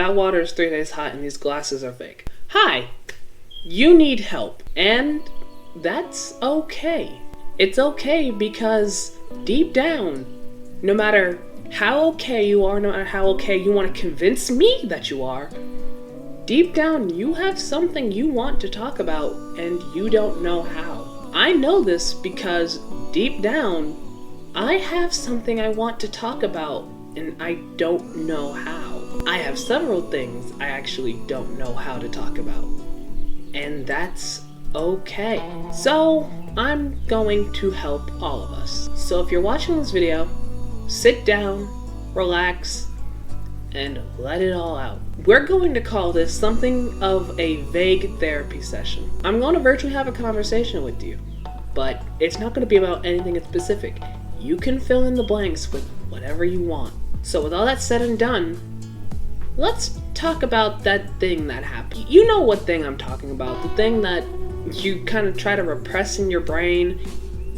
That water is 3 days hot and these glasses are fake. Hi, you need help. And that's okay. It's okay because deep down, no matter how okay you are, no matter how okay you want to convince me that you are, deep down you have something you want to talk about and you don't know how. I know this because deep down, I have something I want to talk about and I don't know how. I have several things I actually don't know how to talk about. And that's okay. So I'm going to help all of us. So if you're watching this video, sit down, relax, and let it all out. We're going to call this something of a vague therapy session. I'm going to virtually have a conversation with you, but it's not going to be about anything in specific. You can fill in the blanks with whatever you want. So with all that said and done, let's talk about that thing that happened. You know what thing I'm talking about. The thing that you kind of try to repress in your brain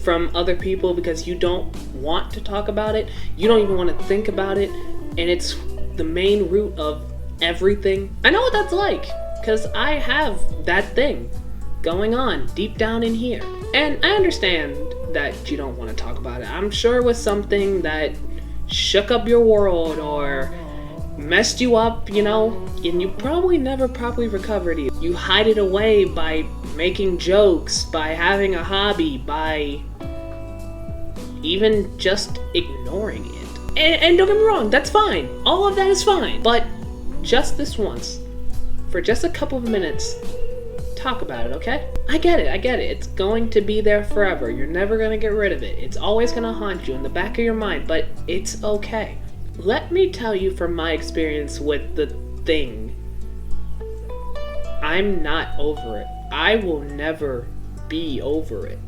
from other people because you don't want to talk about it. You don't even want to think about it. And it's the main root of everything. I know what that's like because I have that thing going on deep down in here. And I understand that you don't want to talk about it. I'm sure it was something that shook up your world or messed you up, and you probably never properly recovered it. You hide it away by making jokes, by having a hobby, by even just ignoring it. And don't get me wrong, that's fine. All of that is fine. But just this once, for just a couple of minutes, talk about it, okay? I get it. It's going to be there forever. You're never going to get rid of it. It's always going to haunt you in the back of your mind, but it's okay. Let me tell you from my experience with the thing. I'm not over it. I will never be over it.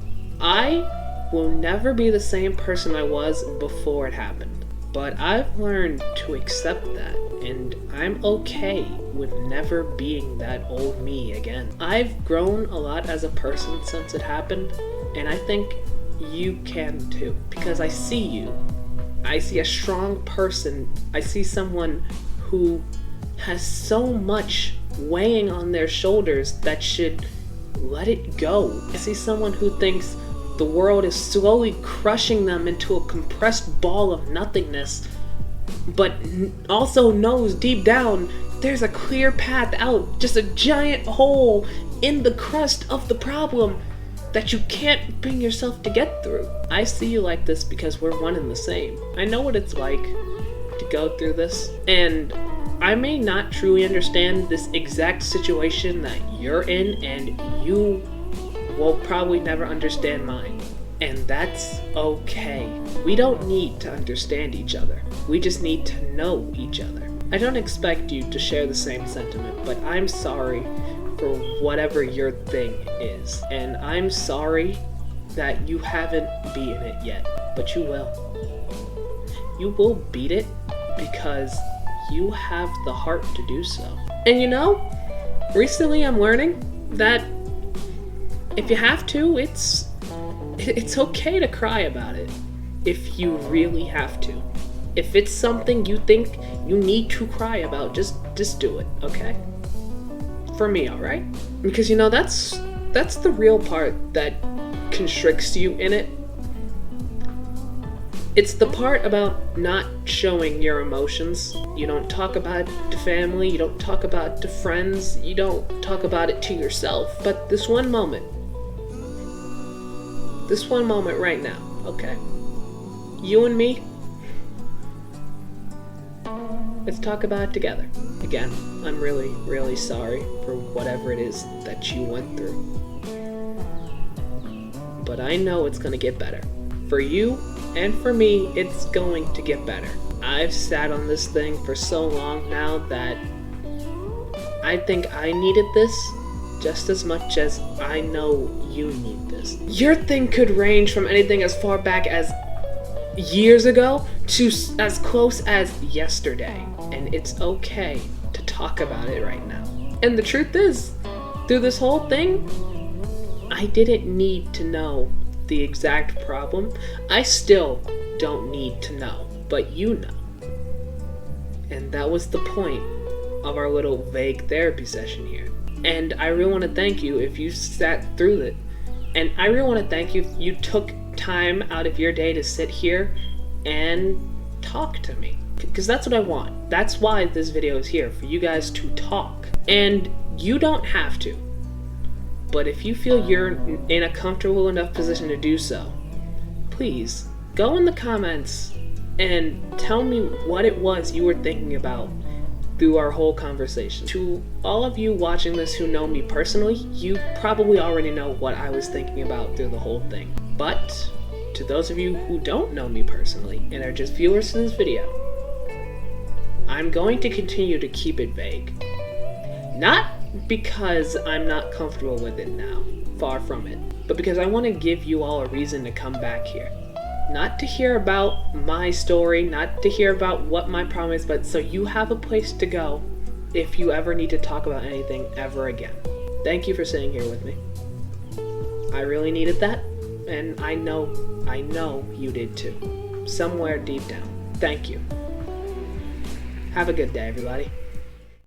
I will never be the same person I was before it happened. But I've learned to accept that, and I'm okay with never being that old me again. I've grown a lot as a person since it happened, and I think you can too, because I see you. I see a strong person. I see someone who has so much weighing on their shoulders that should let it go. I see someone who thinks the world is slowly crushing them into a compressed ball of nothingness, but also knows deep down there's a clear path out, just a giant hole in the crust of the problem that you can't bring yourself to get through. I see you like this because we're one and the same. I know what it's like to go through this, and I may not truly understand this exact situation that you're in, and you will probably never understand mine. And that's okay. We don't need to understand each other. We just need to know each other. I don't expect you to share the same sentiment, but I'm sorry for whatever your thing is. And I'm sorry that you haven't beaten it yet, but you will. You will beat it because you have the heart to do so. And recently I'm learning that if you have to, it's okay to cry about it. If you really have to. If it's something you think you need to cry about, just do it, okay? For me, alright? Because that's the real part that constricts you in it. It's the part about not showing your emotions. You don't talk about it to family, you don't talk about it to friends, you don't talk about it to yourself. But this one moment right now, okay? You and me, let's talk about it together. Again, I'm really, really sorry for whatever it is that you went through. But I know it's gonna get better. For you and for me, it's going to get better. I've sat on this thing for so long now that I think I needed this just as much as I know you need this. Your thing could range from anything as far back as years ago to as close as yesterday. And it's okay to talk about it right now. And the truth is, through this whole thing, I didn't need to know the exact problem. I still don't need to know, but you know. And that was the point of our little vague therapy session here. And I really want to thank you if you sat through it. And I really want to thank you if you took time out of your day to sit here and talk to me. Because that's what I want. That's why this video is here, for you guys to talk. And you don't have to. But if you feel you're in a comfortable enough position to do so, please go in the comments and tell me what it was you were thinking about through our whole conversation. To all of you watching this who know me personally, you probably already know what I was thinking about through the whole thing. But to those of you who don't know me personally and are just viewers to this video, I'm going to continue to keep it vague. Not because I'm not comfortable with it now, far from it, but because I want to give you all a reason to come back here. Not to hear about my story, not to hear about what my problem is, but so you have a place to go if you ever need to talk about anything ever again. Thank you for sitting here with me. I really needed that, and I know you did too. Somewhere deep down. Thank you. Have a good day, everybody.